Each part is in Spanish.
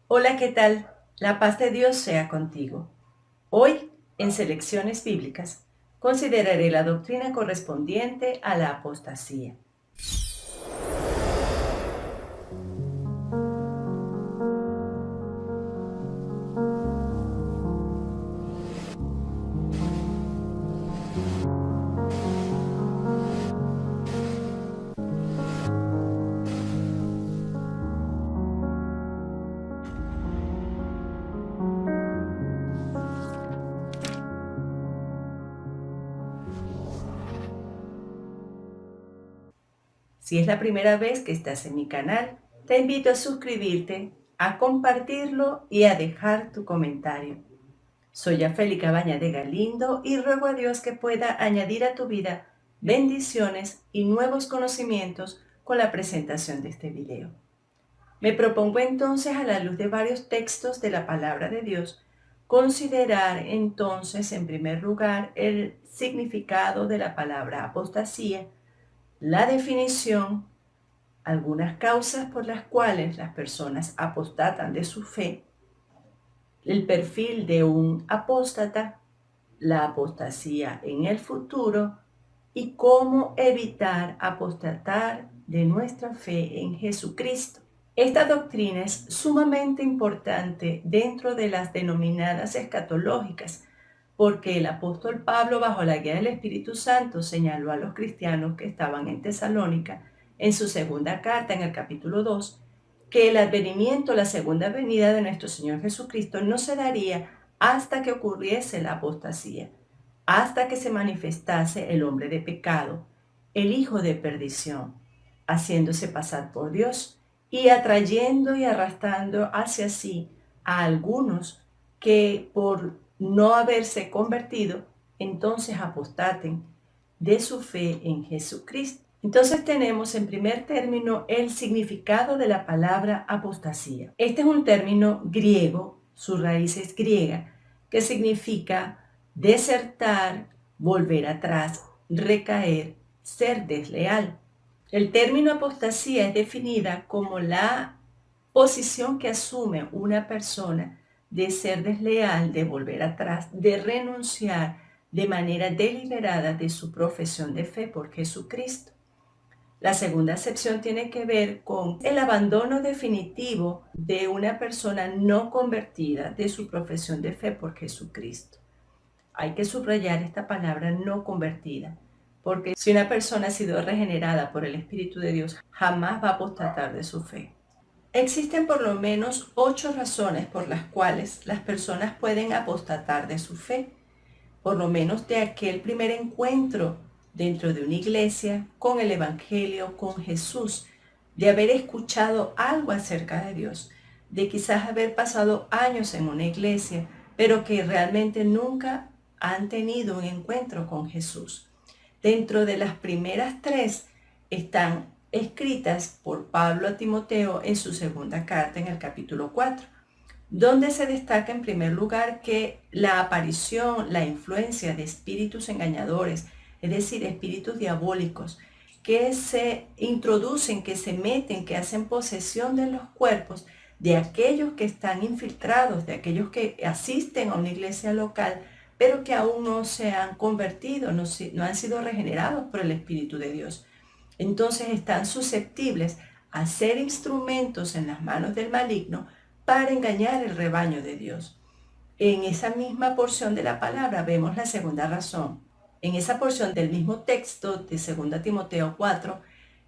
Hola, ¿qué tal? La paz de Dios sea contigo. Hoy, en Selecciones Bíblicas, consideraré la doctrina correspondiente a la apostasía. Si es la primera vez que estás en mi canal, te invito a suscribirte, a compartirlo y a dejar tu comentario. Soy Yafeli Cabaña de Galindo y ruego a Dios que pueda añadir a tu vida bendiciones y nuevos conocimientos con la presentación de este video. Me propongo entonces, a la luz de varios textos de la palabra de Dios, considerar entonces en primer lugar el significado de la palabra apostasía, la definición, algunas causas por las cuales las personas apostatan de su fe, el perfil de un apóstata, la apostasía en el futuro y cómo evitar apostatar de nuestra fe en Jesucristo. Esta doctrina es sumamente importante dentro de las denominadas escatológicas, porque el apóstol Pablo, bajo la guía del Espíritu Santo, señaló a los cristianos que estaban en Tesalónica, en su segunda carta, en el capítulo 2, que el advenimiento, la segunda venida de nuestro Señor Jesucristo no se daría hasta que ocurriese la apostasía, hasta que se manifestase el hombre de pecado, el hijo de perdición, haciéndose pasar por Dios y atrayendo y arrastrando hacia sí a algunos que por no haberse convertido, entonces apostaten de su fe en Jesucristo. Entonces tenemos en primer término el significado de la palabra apostasía. Este es un término griego, su raíz es griega, que significa desertar, volver atrás, recaer, ser desleal. El término apostasía es definida como la posición que asume una persona de ser desleal, de volver atrás, de renunciar de manera deliberada de su profesión de fe por Jesucristo. La segunda acepción tiene que ver con el abandono definitivo de una persona no convertida de su profesión de fe por Jesucristo. Hay que subrayar esta palabra no convertida, porque si una persona ha sido regenerada por el Espíritu de Dios, jamás va a apostatar de su fe. Existen por lo menos 8 razones por las cuales las personas pueden apostatar de su fe, por lo menos de aquel primer encuentro dentro de una iglesia con el Evangelio, con Jesús, de haber escuchado algo acerca de Dios, de quizás haber pasado años en una iglesia, pero que realmente nunca han tenido un encuentro con Jesús. Dentro de las primeras 3 están escritas por Pablo a Timoteo en su segunda carta en el capítulo 4, donde se destaca en primer lugar que la aparición, la influencia de espíritus engañadores, es decir, espíritus diabólicos, que se introducen, que se meten, que hacen posesión de los cuerpos de aquellos que están infiltrados, de aquellos que asisten a una iglesia local, pero que aún no se han convertido, no han sido regenerados por el Espíritu de Dios. Entonces están susceptibles a ser instrumentos en las manos del maligno para engañar el rebaño de Dios. En esa misma porción de la palabra vemos la segunda razón. En esa porción del mismo texto de 2 Timoteo 4,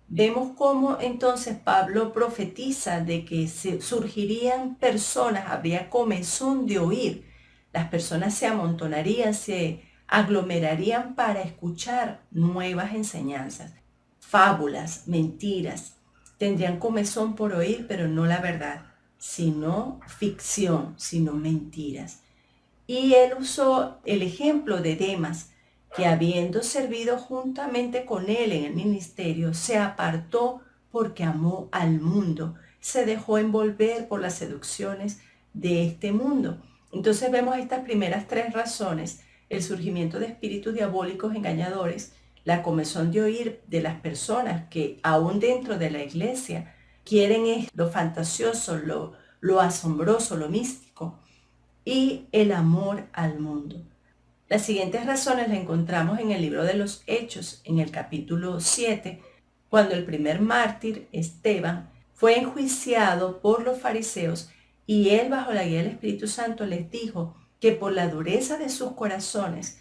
vemos cómo entonces Pablo profetiza de que surgirían personas, habría comezón de oír. Las personas se amontonarían, se aglomerarían para escuchar nuevas enseñanzas, fábulas, mentiras. Tendrían comezón por oír, pero no la verdad, sino ficción, sino mentiras. Y él usó el ejemplo de Demas, que habiendo servido juntamente con él en el ministerio, se apartó porque amó al mundo, se dejó envolver por las seducciones de este mundo. Entonces vemos estas primeras 3 razones: el surgimiento de espíritus diabólicos engañadores, la comezón de oír de las personas que aún dentro de la iglesia quieren lo fantasioso, lo asombroso, lo místico y el amor al mundo. Las siguientes razones las encontramos en el libro de los Hechos, en el capítulo 7, cuando el primer mártir, Esteban, fue enjuiciado por los fariseos y él, bajo la guía del Espíritu Santo, les dijo que por la dureza de sus corazones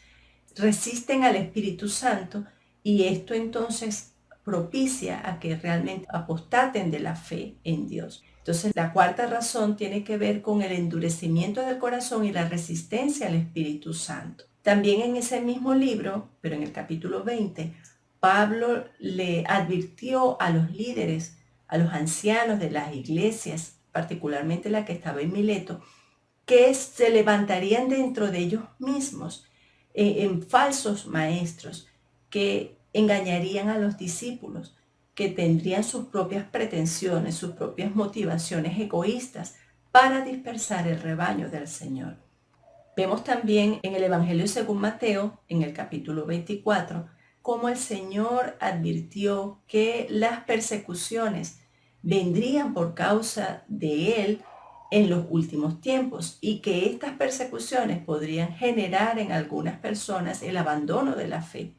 resisten al Espíritu Santo y esto entonces propicia a que realmente apostaten de la fe en Dios. Entonces, la cuarta razón tiene que ver con el endurecimiento del corazón y la resistencia al Espíritu Santo. También en ese mismo libro, pero en el capítulo 20, Pablo le advirtió a los líderes, a los ancianos de las iglesias, particularmente la que estaba en Mileto, que se levantarían dentro de ellos mismos en falsos maestros que engañarían a los discípulos, que tendrían sus propias pretensiones, sus propias motivaciones egoístas para dispersar el rebaño del Señor. Vemos también en el Evangelio según Mateo, en el capítulo 24, cómo el Señor advirtió que las persecuciones vendrían por causa de Él en los últimos tiempos y que estas persecuciones podrían generar en algunas personas el abandono de la fe.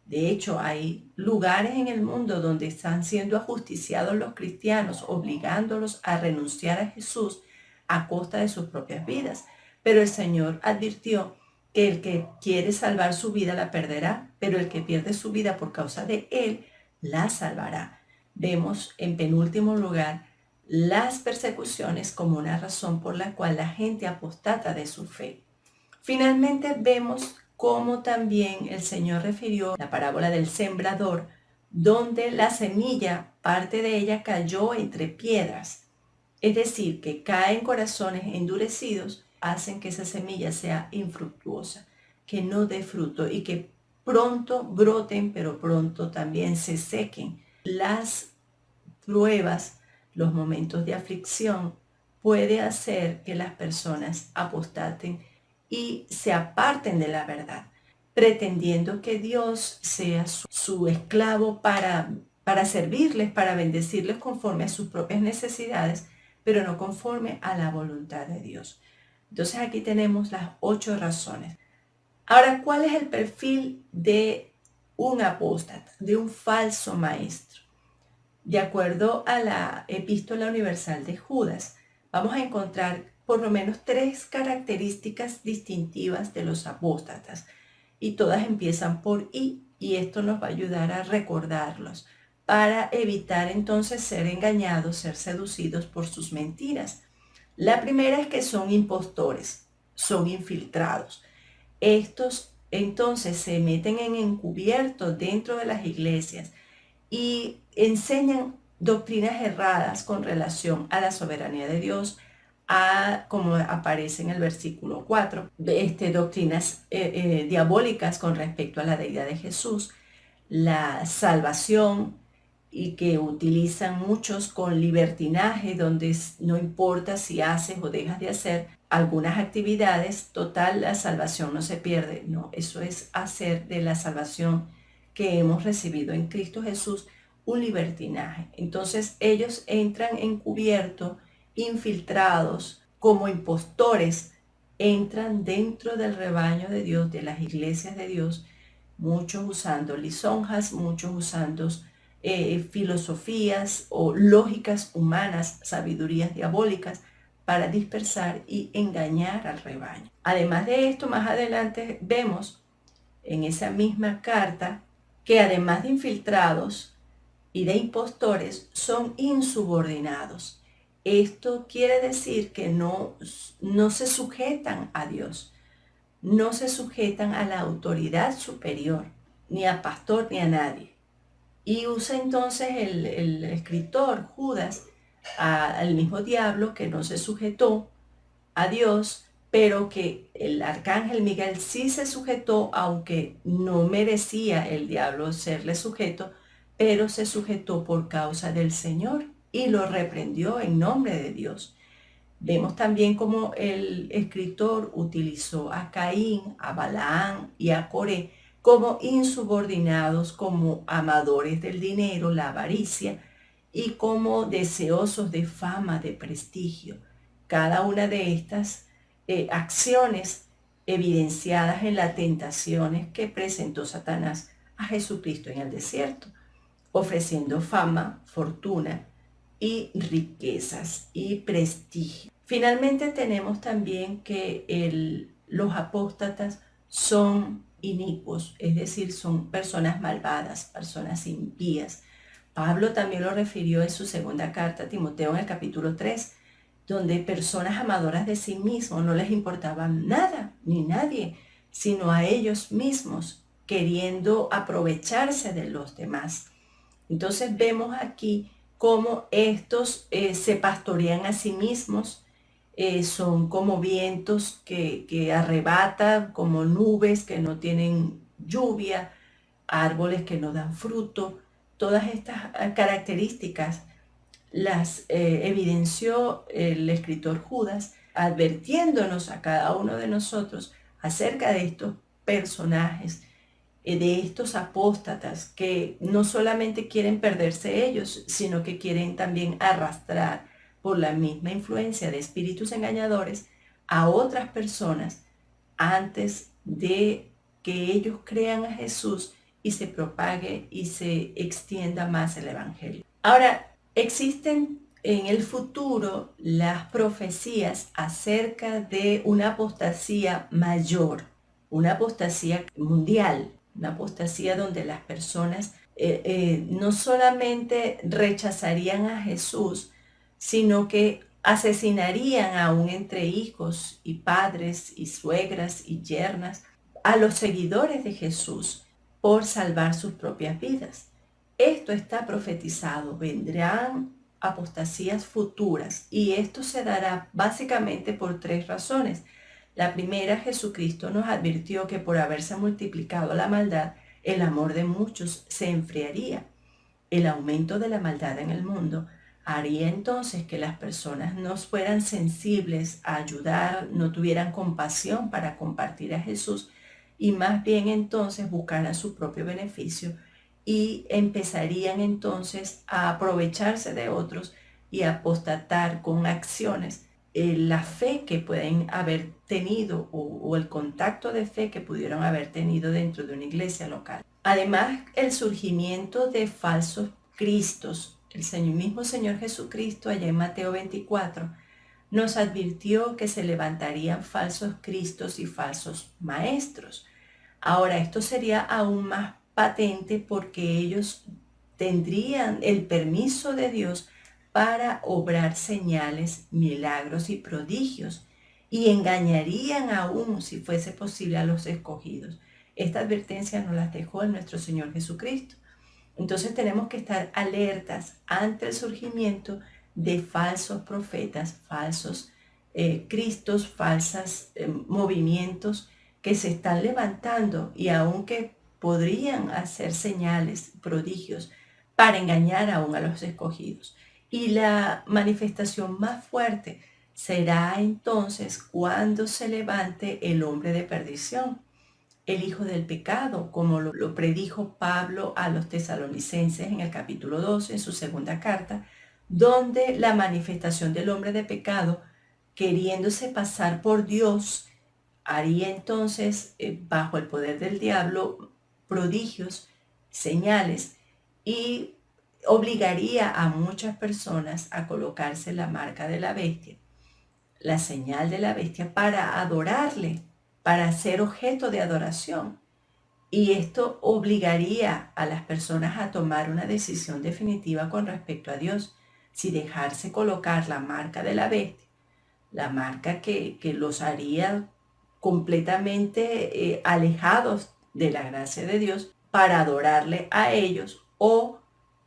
De hecho, hay lugares en el mundo donde están siendo ajusticiados los cristianos, obligándolos a renunciar a Jesús a costa de sus propias vidas. Pero el Señor advirtió que el que quiere salvar su vida la perderá, pero el que pierde su vida por causa de Él la salvará. Vemos en penúltimo lugar las persecuciones como una razón por la cual la gente apostata de su fe. Finalmente vemos cómo también el Señor refirió la parábola del sembrador, donde la semilla, parte de ella cayó entre piedras. Es decir, que caen corazones endurecidos, hacen que esa semilla sea infructuosa, que no dé fruto y que pronto broten, pero pronto también se sequen. Las pruebas, los momentos de aflicción, puede hacer que las personas apostaten y se aparten de la verdad, pretendiendo que Dios sea su esclavo para servirles, para bendecirles conforme a sus propias necesidades, pero no conforme a la voluntad de Dios. Entonces aquí tenemos las 8 razones. Ahora, ¿cuál es el perfil de un apóstata, de un falso maestro? De acuerdo a la Epístola Universal de Judas, vamos a encontrar por lo menos 3 características distintivas de los apóstatas y todas empiezan por I y esto nos va a ayudar a recordarlos para evitar entonces ser engañados, ser seducidos por sus mentiras. La primera es que son impostores, son infiltrados. Estos entonces se meten en encubierto dentro de las iglesias y enseñan doctrinas erradas con relación a la soberanía de Dios, como aparece en el versículo 4, doctrinas diabólicas con respecto a la deidad de Jesús, la salvación, y que utilizan muchos con libertinaje, donde no importa si haces o dejas de hacer algunas actividades, total, la salvación no se pierde. No, eso es hacer de la salvación que hemos recibido en Cristo Jesús un libertinaje. Entonces ellos entran encubierto, infiltrados, como impostores, entran dentro del rebaño de Dios, de las iglesias de Dios, muchos usando lisonjas, muchos usando filosofías o lógicas humanas, sabidurías diabólicas, para dispersar y engañar al rebaño. Además de esto, más adelante vemos en esa misma carta que además de infiltrados y de impostores, son insubordinados. Esto quiere decir que no se sujetan a Dios, no se sujetan a la autoridad superior, ni a pastor ni a nadie. Y usa entonces el escritor Judas al mismo diablo que no se sujetó a Dios, pero que el arcángel Miguel sí se sujetó, aunque no merecía el diablo serle sujeto, pero se sujetó por causa del Señor y lo reprendió en nombre de Dios. Vemos también cómo el escritor utilizó a Caín, a Balaán y a Coré como insubordinados, como amadores del dinero, la avaricia, y como deseosos de fama, de prestigio. cada una de estas acciones evidenciadas en las tentaciones que presentó Satanás a Jesucristo en el desierto, ofreciendo fama, fortuna y riquezas y prestigio. Finalmente tenemos también que los apóstatas son inicuos, es decir, son personas malvadas, personas impías. Pablo también lo refirió en su segunda carta a Timoteo en el capítulo 3, donde personas amadoras de sí mismos no les importaba nada ni nadie, sino a ellos mismos, queriendo aprovecharse de los demás. Entonces vemos aquí cómo estos se pastorean a sí mismos, son como vientos que arrebatan, como nubes que no tienen lluvia, árboles que no dan fruto. Todas estas características las evidenció el escritor Judas, advirtiéndonos a cada uno de nosotros acerca de estos personajes, de estos apóstatas que no solamente quieren perderse ellos, sino que quieren también arrastrar por la misma influencia de espíritus engañadores a otras personas antes de que ellos crean a Jesús y se propague y se extienda más el evangelio. Ahora, existen en el futuro las profecías acerca de una apostasía mayor, una apostasía mundial, una apostasía donde las personas no solamente rechazarían a Jesús, sino que asesinarían aún entre hijos y padres y suegras y yernas a los seguidores de Jesús por salvar sus propias vidas. Esto está profetizado, vendrán apostasías futuras y esto se dará básicamente por tres razones. La primera, Jesucristo nos advirtió que por haberse multiplicado la maldad, el amor de muchos se enfriaría. El aumento de la maldad en el mundo haría entonces que las personas no fueran sensibles a ayudar, no tuvieran compasión para compartir a Jesús y más bien entonces buscaran su propio beneficio y empezarían entonces a aprovecharse de otros y a apostatar con acciones la fe que pueden haber tenido o el contacto de fe que pudieron haber tenido dentro de una iglesia local. Además, el surgimiento de falsos cristos. El mismo Señor Jesucristo, allá en Mateo 24, nos advirtió que se levantarían falsos cristos y falsos maestros. Ahora, esto sería aún más patente porque ellos tendrían el permiso de Dios para obrar señales, milagros y prodigios y engañarían aún, si fuese posible, a los escogidos. Esta advertencia nos la dejó nuestro Señor Jesucristo. Entonces tenemos que estar alertas ante el surgimiento de falsos profetas, falsos cristos, falsos movimientos que se están levantando y aunque podrían hacer señales, prodigios, para engañar aún a los escogidos. Y la manifestación más fuerte será entonces cuando se levante el hombre de perdición, el hijo del pecado, como lo predijo Pablo a los tesalonicenses en el capítulo 12, en su segunda carta, donde la manifestación del hombre de pecado, queriéndose pasar por Dios, haría entonces, bajo el poder del diablo, prodigios, señales, y obligaría a muchas personas a colocarse la marca de la bestia, la señal de la bestia, para adorarle, para ser objeto de adoración. Y esto obligaría a las personas a tomar una decisión definitiva con respecto a Dios, si dejarse colocar la marca de la bestia, la marca que los haría completamente alejados de la gracia de Dios para adorarle a ellos o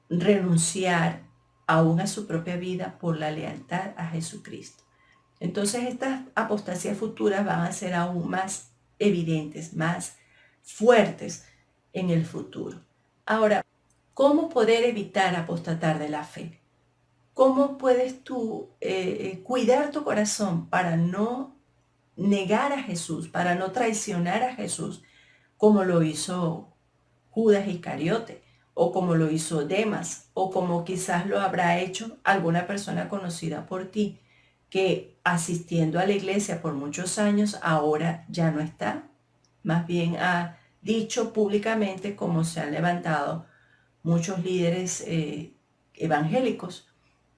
renunciar aún a su propia vida por la lealtad a Jesucristo. Entonces estas apostasías futuras van a ser aún más evidentes, más fuertes en el futuro. Ahora, ¿cómo poder evitar apostatar de la fe? ¿Cómo puedes tú cuidar tu corazón para no negar a Jesús, para no traicionar a Jesús, como lo hizo Judas Iscariote, o como lo hizo Demas, o como quizás lo habrá hecho alguna persona conocida por ti, que asistiendo a la iglesia por muchos años ahora ya no está. Más bien ha dicho públicamente cómo se han levantado muchos líderes evangélicos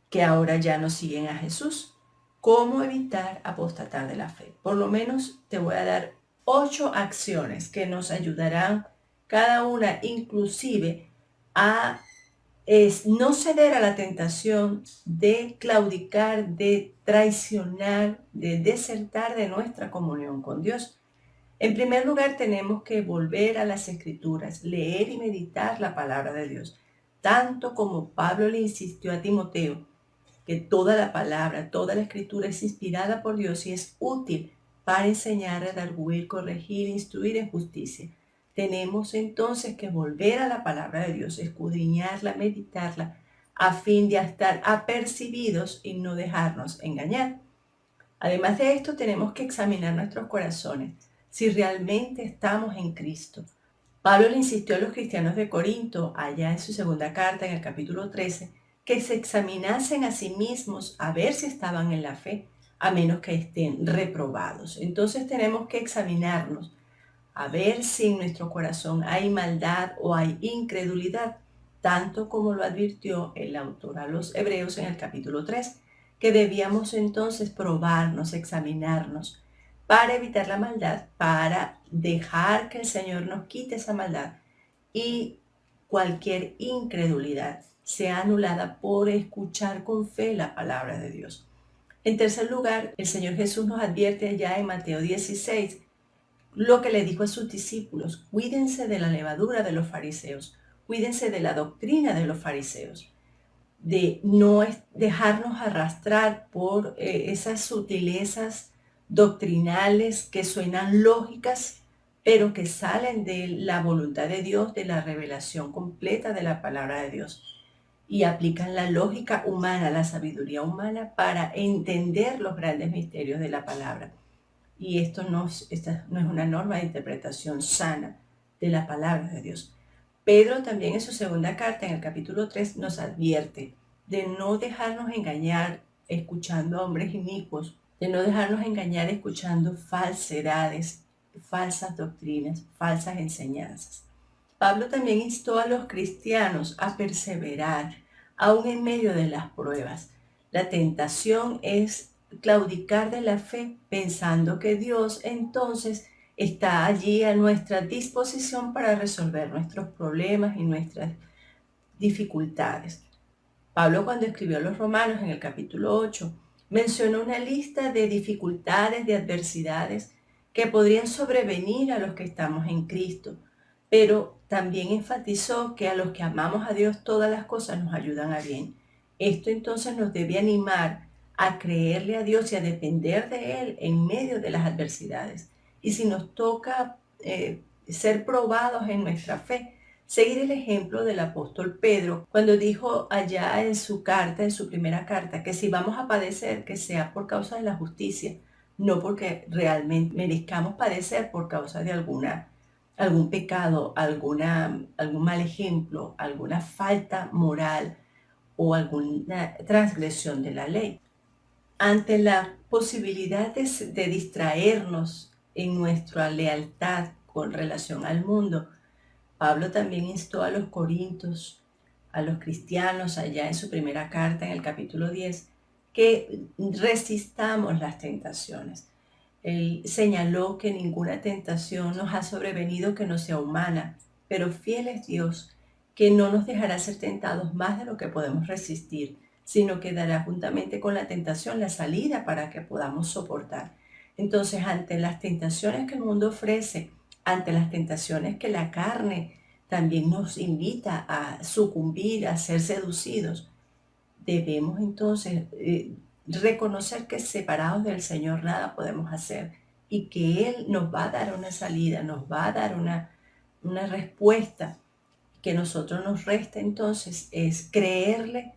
que ahora ya no siguen a Jesús. ¿Cómo evitar apostatar de la fe? Por lo menos te voy a dar 8 acciones que nos ayudarán cada una inclusive a no ceder a la tentación de claudicar, de traicionar, de desertar de nuestra comunión con Dios. En primer lugar, tenemos que volver a las Escrituras, leer y meditar la palabra de Dios, tanto como Pablo le insistió a Timoteo, que toda la palabra, toda la Escritura es inspirada por Dios y es útil para enseñar, redarguir, corregir, instruir en justicia. Tenemos entonces que volver a la palabra de Dios, escudriñarla, meditarla, a fin de estar apercibidos y no dejarnos engañar. Además de esto, tenemos que examinar nuestros corazones, si realmente estamos en Cristo. Pablo le insistió a los cristianos de Corinto, allá en su segunda carta, en el capítulo 13, que se examinasen a sí mismos a ver si estaban en la fe, a menos que estén reprobados. Entonces tenemos que examinarnos a ver si en nuestro corazón hay maldad o hay incredulidad, tanto como lo advirtió el autor a los Hebreos en el capítulo 3, que debíamos entonces probarnos, examinarnos, para evitar la maldad, para dejar que el Señor nos quite esa maldad y cualquier incredulidad sea anulada por escuchar con fe la palabra de Dios. En tercer lugar, el Señor Jesús nos advierte ya en Mateo 16 lo que le dijo a sus discípulos: cuídense de la levadura de los fariseos, cuídense de la doctrina de los fariseos, de no dejarnos arrastrar por esas sutilezas doctrinales que suenan lógicas, pero que salen de la voluntad de Dios, de la revelación completa de la palabra de Dios, y aplican la lógica humana, la sabiduría humana para entender los grandes misterios de la palabra. Y esta no es una norma de interpretación sana de la palabra de Dios. Pedro también en su segunda carta, en el capítulo 3, nos advierte de no dejarnos engañar escuchando a hombres inicuos, de no dejarnos engañar escuchando falsedades, falsas doctrinas, falsas enseñanzas. Pablo también instó a los cristianos a perseverar, aún en medio de las pruebas. La tentación es claudicar de la fe pensando que Dios entonces está allí a nuestra disposición para resolver nuestros problemas y nuestras dificultades. Pablo, cuando escribió a los Romanos en el capítulo 8, mencionó una lista de dificultades, de adversidades que podrían sobrevenir a los que estamos en Cristo, pero también enfatizó que a los que amamos a Dios todas las cosas nos ayudan a bien. Esto entonces nos debe animar a creerle a Dios y a depender de Él en medio de las adversidades. Y si nos toca ser probados en nuestra fe, seguir el ejemplo del apóstol Pedro, cuando dijo allá en su carta, en su primera carta, que si vamos a padecer, que sea por causa de la justicia, no porque realmente merezcamos padecer por causa de algún pecado, algún mal ejemplo, alguna falta moral o alguna transgresión de la ley. Ante la posibilidad de distraernos en nuestra lealtad con relación al mundo, Pablo también instó a los corintios, a los cristianos allá en su primera carta en el capítulo 10, que resistamos las tentaciones. Él señaló que ninguna tentación nos ha sobrevenido que no sea humana, pero fiel es Dios, que no nos dejará ser tentados más de lo que podemos resistir, sino que dará juntamente con la tentación la salida para que podamos soportar. Entonces, ante las tentaciones que el mundo ofrece, ante las tentaciones que la carne también nos invita a sucumbir, a ser seducidos, debemos entonces reconocer que separados del Señor nada podemos hacer y que Él nos va a dar una salida, nos va a dar una respuesta. Que nosotros nos resta entonces es creerle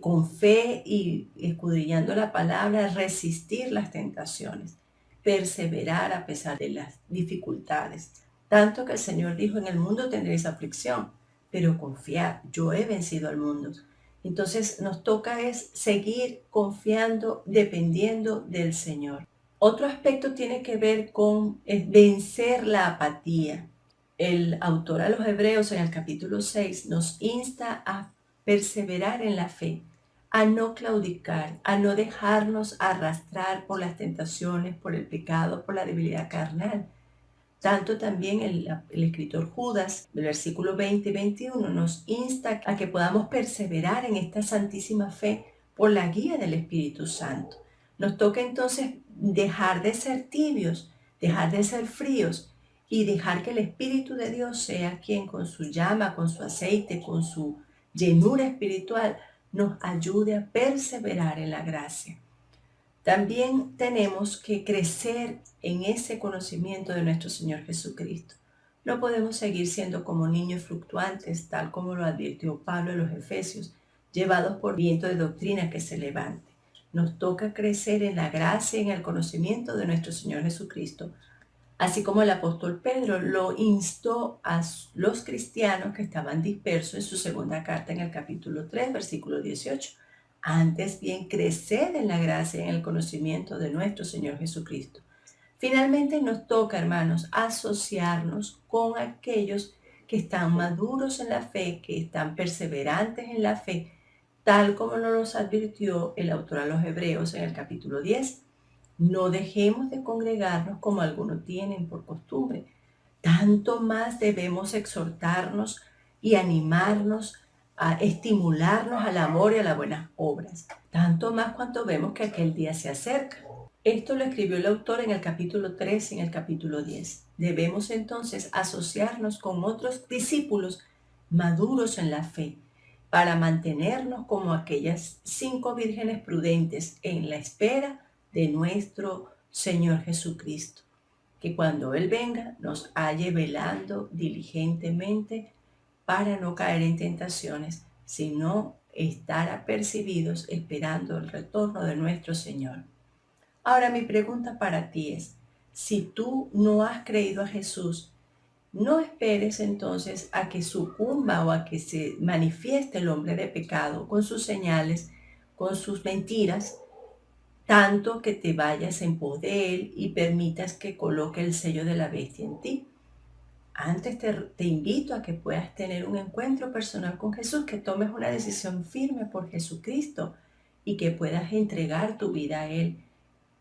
con fe y escudriñando la palabra, resistir las tentaciones, perseverar a pesar de las dificultades. Tanto que el Señor dijo: en el mundo tendréis aflicción, pero confiad, yo he vencido al mundo. Entonces nos toca es seguir confiando, dependiendo del Señor. Otro aspecto tiene que ver con vencer la apatía. El autor a los Hebreos en el capítulo 6 nos insta a perseverar en la fe, a no claudicar, a no dejarnos arrastrar por las tentaciones, por el pecado, por la debilidad carnal. Tanto también el escritor Judas, del versículo 20 y 21, nos insta a que podamos perseverar en esta santísima fe por la guía del Espíritu Santo. Nos toca entonces dejar de ser tibios, dejar de ser fríos y dejar que el Espíritu de Dios sea quien con su llama, con su aceite, con su llenura espiritual nos ayude a perseverar en la gracia. También tenemos que crecer en ese conocimiento de nuestro Señor Jesucristo. No podemos seguir siendo como niños fluctuantes, tal como lo advirtió Pablo en los Efesios, llevados por viento de doctrina que se levante. Nos toca crecer en la gracia y en el conocimiento de nuestro Señor Jesucristo, así como el apóstol Pedro lo instó a los cristianos que estaban dispersos en su segunda carta en el capítulo 3, versículo 18. Antes bien, creced en la gracia y en el conocimiento de nuestro Señor Jesucristo. Finalmente nos toca, hermanos, asociarnos con aquellos que están maduros en la fe, que están perseverantes en la fe, tal como nos los advirtió el autor a los Hebreos en el capítulo 10. No dejemos de congregarnos como algunos tienen por costumbre. Tanto más debemos exhortarnos y animarnos a estimularnos al amor y a las buenas obras. Tanto más cuanto vemos que aquel día se acerca. Esto lo escribió el autor en el capítulo 3 y en el capítulo 10. Debemos entonces asociarnos con otros discípulos maduros en la fe para mantenernos como aquellas 5 vírgenes prudentes en la espera de nuestro Señor Jesucristo, que cuando Él venga nos halle velando diligentemente para no caer en tentaciones, sino estar apercibidos esperando el retorno de nuestro Señor. Ahora mi pregunta para ti es, si tú no has creído a Jesús, no esperes entonces a que sucumba o a que se manifieste el hombre de pecado con sus señales, con sus mentiras, tanto que te vayas en pos de él y permitas que coloque el sello de la bestia en ti. Antes te invito a que puedas tener un encuentro personal con Jesús, que tomes una decisión firme por Jesucristo y que puedas entregar tu vida a Él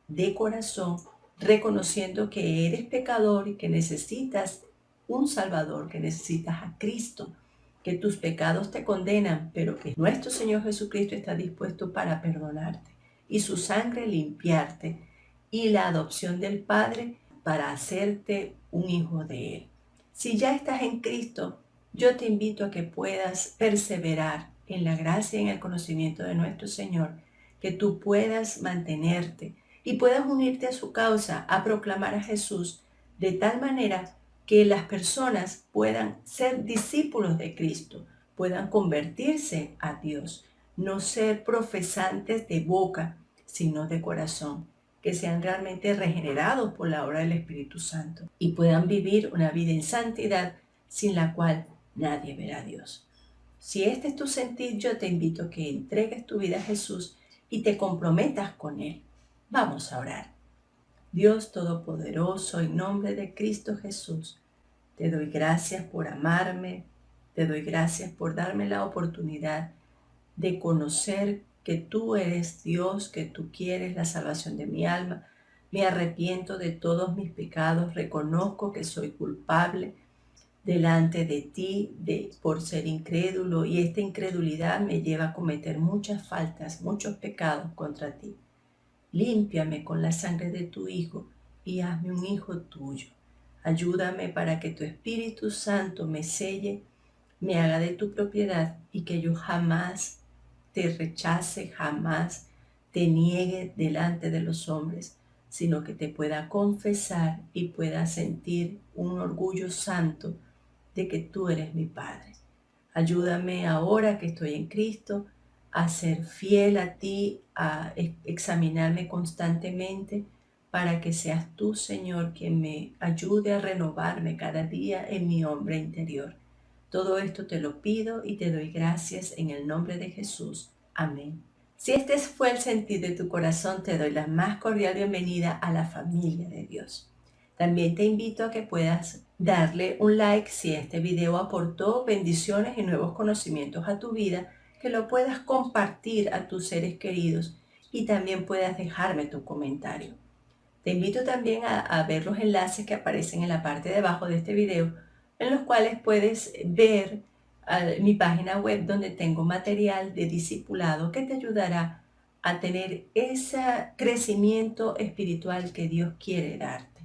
de corazón, reconociendo que eres pecador y que necesitas un Salvador, que necesitas a Cristo, que tus pecados te condenan, pero que nuestro Señor Jesucristo está dispuesto para perdonarte y su sangre limpiarte y la adopción del Padre para hacerte un hijo de Él. Si ya estás en Cristo, yo te invito a que puedas perseverar en la gracia y en el conocimiento de nuestro Señor, que tú puedas mantenerte y puedas unirte a su causa, a proclamar a Jesús, de tal manera que las personas puedan ser discípulos de Cristo, puedan convertirse a Dios, no ser profesantes de boca, sino de corazón, que sean realmente regenerados por la obra del Espíritu Santo y puedan vivir una vida en santidad sin la cual nadie verá a Dios. Si este es tu sentir, yo te invito a que entregues tu vida a Jesús y te comprometas con Él. Vamos a orar. Dios Todopoderoso, en nombre de Cristo Jesús, te doy gracias por amarme, te doy gracias por darme la oportunidad de conocer que tú eres Dios, que tú quieres la salvación de mi alma. Me arrepiento de todos mis pecados, reconozco que soy culpable delante de ti por ser incrédulo y esta incredulidad me lleva a cometer muchas faltas, muchos pecados contra ti. Límpiame con la sangre de tu Hijo y hazme un hijo tuyo. Ayúdame para que tu Espíritu Santo me selle, me haga de tu propiedad y que yo jamás te rechace, jamás te niegue delante de los hombres, sino que te pueda confesar y pueda sentir un orgullo santo de que tú eres mi Padre. Ayúdame ahora que estoy en Cristo a ser fiel a ti, a examinarme constantemente para que seas tú, Señor, quien me ayude a renovarme cada día en mi hombre interior. Todo esto te lo pido y te doy gracias en el nombre de Jesús. Amén. Si este fue el sentir de tu corazón, te doy la más cordial bienvenida a la familia de Dios. También te invito a que puedas darle un like si este video aportó bendiciones y nuevos conocimientos a tu vida, que lo puedas compartir a tus seres queridos y también puedas dejarme tu comentario. Te invito también a ver los enlaces que aparecen en la parte de abajo de este video, en los cuales puedes ver mi página web donde tengo material de discipulado que te ayudará a tener ese crecimiento espiritual que Dios quiere darte.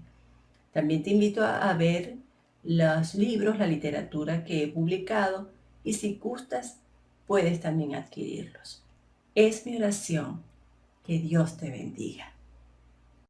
También te invito a ver los libros, la literatura que he publicado y si gustas puedes también adquirirlos. Es mi oración que Dios te bendiga.